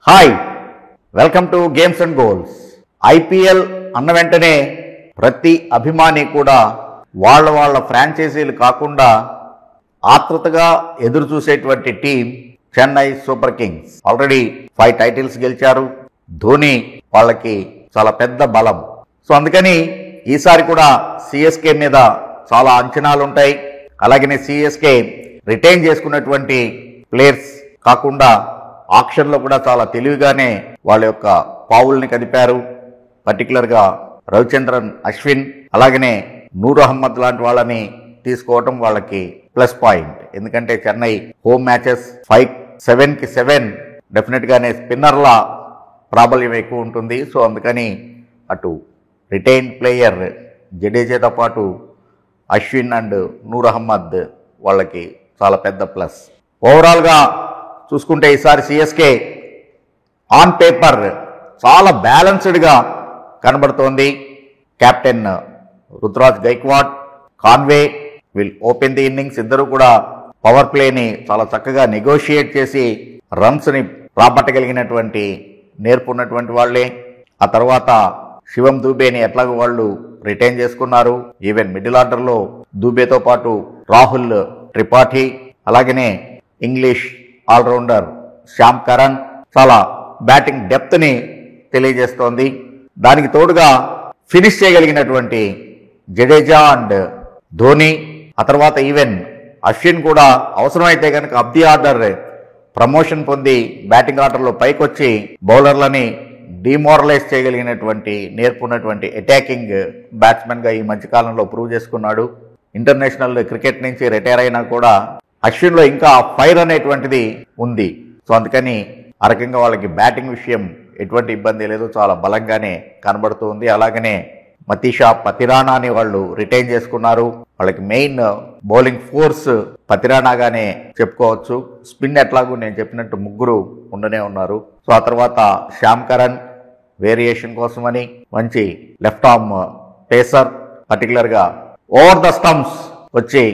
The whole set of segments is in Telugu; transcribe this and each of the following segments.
Hi, welcome to games and goals. IPL అన్న వెంటనే ప్రతి అభిమాని కూడా వాళ్ళ ఫ్రాంచైజీలు కాకుండా ఆతృతగా ఎదురు చూసేటువంటి team Chennai super Kings. Already 5 titles గెలిచారు. ధోని వాళ్ళకి చాలా పెద్ద బలం. సో అందుకని ఈసారి కూడా సిఎస్కే మీద చాలా అంచనాలు ఉంటాయి. అలాగనే సిఎస్కే రిటైన్ చేసుకున్నటువంటి ప్లేయర్స్ కాకుండా ఆక్షన్లో కూడా చాలా తెలివిగానే వాళ్ళ యొక్క పావుల్ని కదిపారు. పర్టికులర్గా రవిచంద్రన్ అశ్విన్ అలాగనే నూర్ అహ్మద్ లాంటి వాళ్ళని తీసుకోవటం వాళ్ళకి ప్లస్ పాయింట్. ఎందుకంటే చెన్నై హోమ్ మ్యాచెస్ 7-7 డెఫినెట్గానే స్పిన్నర్ల ప్రాబల్యం ఎక్కువ ఉంటుంది. సో అందుకని అటు రిటైన్ ప్లేయర్ జడేజాతో పాటు అశ్విన్ అండ్ నూర్ అహ్మద్ వాళ్ళకి చాలా పెద్ద ప్లస్. ఓవరాల్గా చూసుకుంటే ఈసారి సిఎస్కే ఆన్ పేపర్ చాలా బ్యాలెన్స్డ్గా కనబడుతోంది. Captain Ruturaj Gaikwad, Conway will open the innings. ఇద్దరు కూడా పవర్ ప్లేని చాలా చక్కగా నెగోషియేట్ చేసి రన్స్ని రాబట్టగలిగినటువంటి నేర్పున్నటువంటి వాళ్లే. ఆ తర్వాత శివం దూబేని ఎట్లాగో వాళ్ళు రిటైన్ చేసుకున్నారు. ఈవెన్ మిడిల్ ఆర్డర్లో దూబేతో పాటు రాహుల్ త్రిపాఠి అలాగనే ఇంగ్లీష్ ఆల్రౌండర్ శ్యామ్ కరణ్ చాలా బ్యాటింగ్ డెప్త్ని తెలియజేస్తోంది. దానికి తోడుగా ఫినిష్ చేయగలిగినటువంటి జడేజా అండ్ ధోని, ఆ తర్వాత ఈవెన్ అశ్విన్ కూడా అవసరమైతే కనుక అప్ ది ఆర్డర్ ప్రమోషన్ పొంది బ్యాటింగ్ ఆర్డర్లో పైకొచ్చి బౌలర్లని డిమోరలైజ్ చేయగలిగినటువంటి నేర్పున్నటువంటి అటాకింగ్ బ్యాట్స్మెన్గా ఈ మధ్యకాలంలో ప్రూవ్ చేసుకున్నాడు. ఇంటర్నేషనల్ క్రికెట్ నుంచి రిటైర్ అయినా కూడా అశ్విన్లో ఇంకా ఫైర్ అనేటువంటిది ఉంది. సో అందుకని ఆ రకంగా వాళ్ళకి బ్యాటింగ్ విషయం ఎటువంటి ఇబ్బంది లేదు, చాలా బలంగానే కనబడుతుంది. అలాగనే మతీషా పతిరాణాని వాళ్ళు రిటైన్ చేసుకున్నారు. వాళ్ళకి మెయిన్ బౌలింగ్ ఫోర్స్ పతిరాణాగానే చెప్పుకోవచ్చు. స్పిన్ ఎట్లాగూ నేను చెప్పినట్టు ముగ్గురు ఉండనే ఉన్నారు. సో ఆ తర్వాత శ్యామ్ కరణ్ వేరియేషన్ కోసమని మంచి లెఫ్ట్ ఆర్మ్ పేసర్, పర్టికులర్గా ఓవర్ ద స్టంప్స్ వచ్చి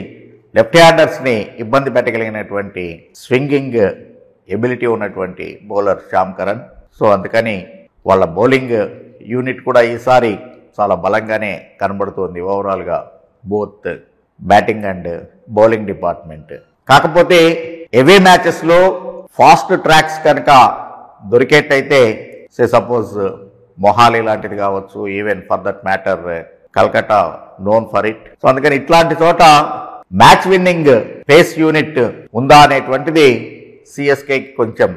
లెఫ్ట్ హ్యాండర్స్ని ఇబ్బంది పెట్టగలిగినటువంటి స్వింగింగ్ ఎబిలిటీ ఉన్నటువంటి బౌలర్ శ్యామ్ కరణ్. సో అందుకని వాళ్ళ బౌలింగ్ యూనిట్ కూడా ఈసారి చాలా బలంగానే కనబడుతోంది ఓవరాల్గా, both batting and bowling department. కాకపోతే ఎవే మ్యాచెస్లో ఫాస్ట్ ట్రాక్స్ కనుక దొరికేటైతే సపోజ్ మొహాలీ లాంటిది కావచ్చు, even for that matter Calcutta known for it. So అందుకని ఇట్లాంటి చోట మ్యాచ్ విన్నింగ్ పేస్ యూనిట్ ఉందా అనేటువంటిది సిఎస్కే కొంచెం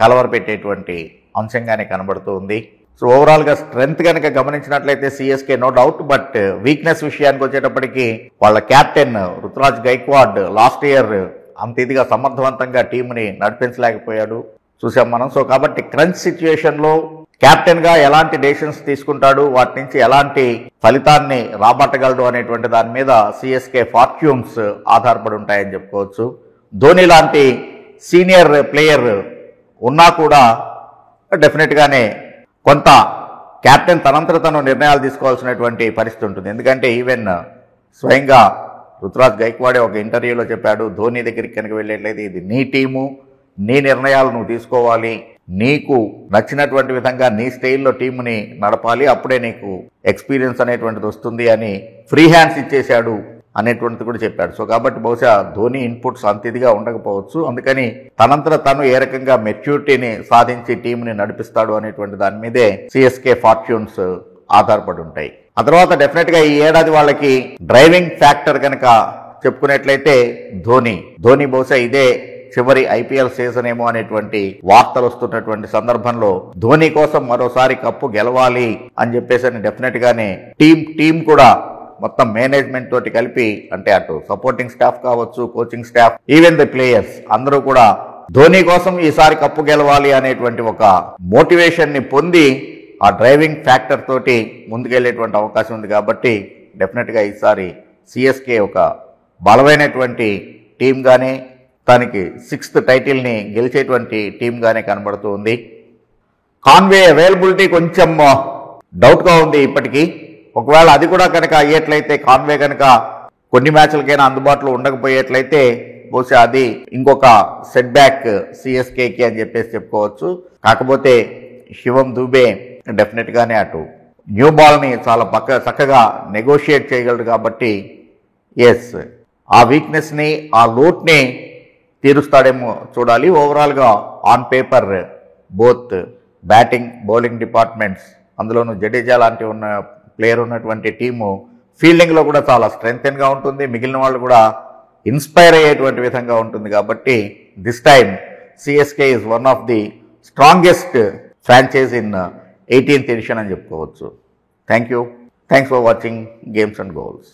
కలవరపెట్టేటువంటి అంశంగానే కనబడుతూ ఉంది. సో ఓవరాల్గా స్ట్రెంగ్త్ కనుక గమనించినట్లయితే CSK no doubt. But weakness విషయానికి వచ్చేటప్పటికి వాళ్ళ captain Ruturaj Gaikwad last year అంత ఇదిగా సమర్థవంతంగా టీంని నడిపించలేకపోయాడు, చూసాం మనం. సో కాబట్టి క్రంచ్ సిచ్యుయేషన్లో కెప్టెన్గా ఎలాంటి డెసిషన్స్ తీసుకుంటాడు, వాటి నుంచి ఎలాంటి ఫలితాన్ని రాబట్టగలడు అనేటువంటి దాని మీద సిఎస్కే ఫార్చ్యూన్స్ ఆధారపడి ఉంటాయని చెప్పుకోవచ్చు. ధోని లాంటి సీనియర్ ప్లేయర్ ఉన్నా కూడా డెఫినెట్గానే కొంత కెప్టెన్ తనంతట తను నిర్ణయాలు తీసుకోవాల్సినటువంటి పరిస్థితి ఉంటుంది. ఎందుకంటే ఈవెన్ స్వయంగా రుతురాజ్ గైక్వాడే ఒక ఇంటర్వ్యూలో చెప్పాడు, ధోని దగ్గరికి కనుక వెళ్ళేట్లయితే ఇది నీ టీము, నీ నిర్ణయాలు నువ్వు తీసుకోవాలి, నీకు నచ్చినటువంటి విధంగా నీ స్టైల్లో టీంని నడపాలి, అప్పుడే నీకు ఎక్స్పీరియన్స్ అనేటువంటిది వస్తుంది అని ఫ్రీ హ్యాండ్స్ ఇచ్చేశాడు అనేటువంటిది కూడా చెప్పాడు. సో కాబట్టి బహుశా ధోని ఇన్పుట్స్ అంత ఇదిగా ఉండకపోవచ్చు. అందుకని తనంతట తను ఏ రకంగా మెచ్యూరిటీని సాధించి టీంని నడిపిస్తాడు అనేటువంటి దాని మీదే సిఎస్కే ఫార్చ్యూన్స్ ఆధారపడి ఉంటాయి. ఆ తర్వాత డెఫినెట్గా ఈ ఏడాది వాళ్ళకి డ్రైవింగ్ ఫ్యాక్టర్ కనుక చెప్పుకునేట్లయితే ధోని బహుశా ఇదే చివరి ఐపీఎల్ సీజన్ ఏమో అనేటువంటి వార్తలు వస్తున్నటువంటి సందర్భంలో ధోని కోసం మరోసారి కప్పు గెలవాలి అని చెప్పేసి డెఫినెట్ గానే టీం కూడా మొత్తం మేనేజ్మెంట్ తోటి కలిపి, అంటే అటు సపోర్టింగ్ స్టాఫ్ కావచ్చు, coaching staff, even the players అందరూ కూడా ధోని కోసం ఈసారి కప్పు గెలవాలి అనేటువంటి ఒక మోటివేషన్ ని పొంది ఆ డ్రైవింగ్ ఫ్యాక్టర్ తోటి ముందుకెళ్లేటువంటి అవకాశం ఉంది. కాబట్టి డెఫినెట్గా ఈసారి సిఎస్కే ఒక బలమైనటువంటి టీంగానే, తనకి 6th టైటిల్ని గెలిచేటువంటి టీంగానే కనబడుతూ ఉంది. కాన్వే అవైలబిలిటీ కొంచెం డౌట్గా ఉంది ఇప్పటికీ. ఒకవేళ అది కూడా కనుక అయ్యేట్లయితే, కాన్వే కనుక కొన్ని మ్యాచ్లకైనా అందుబాటులో ఉండకపోయేట్లయితే బహుశా అది ఇంకొక సెట్ బ్యాక్ సిఎస్కేకి అని చెప్పేసి చెప్పుకోవచ్చు. కాకపోతే శివం దూబే డెఫినెట్గానే అటు న్యూ బాల్ని చాలా చక్కగా నెగోషియేట్ చేయగలడు కాబట్టి ఎస్ ఆ వీక్నెస్ని ఆ లోట్ని తీరుస్తాడేమో చూడాలి. ఓవరాల్గా on paper both batting bowling departments, అందులోనూ జడేజా లాంటి ప్లేయర్ ఉన్నటువంటి టీము ఫీల్డింగ్లో కూడా చాలా స్ట్రెంగ్తెన్గా ఉంటుంది. మిగిలిన వాళ్ళు కూడా ఇన్స్పైర్ అయ్యేటువంటి విధంగా ఉంటుంది. కాబట్టి this time CSK is one of the strongest franchise in 18th edition అని చెప్పుకోవచ్చు. Thank you. Thanks for watching games and goals.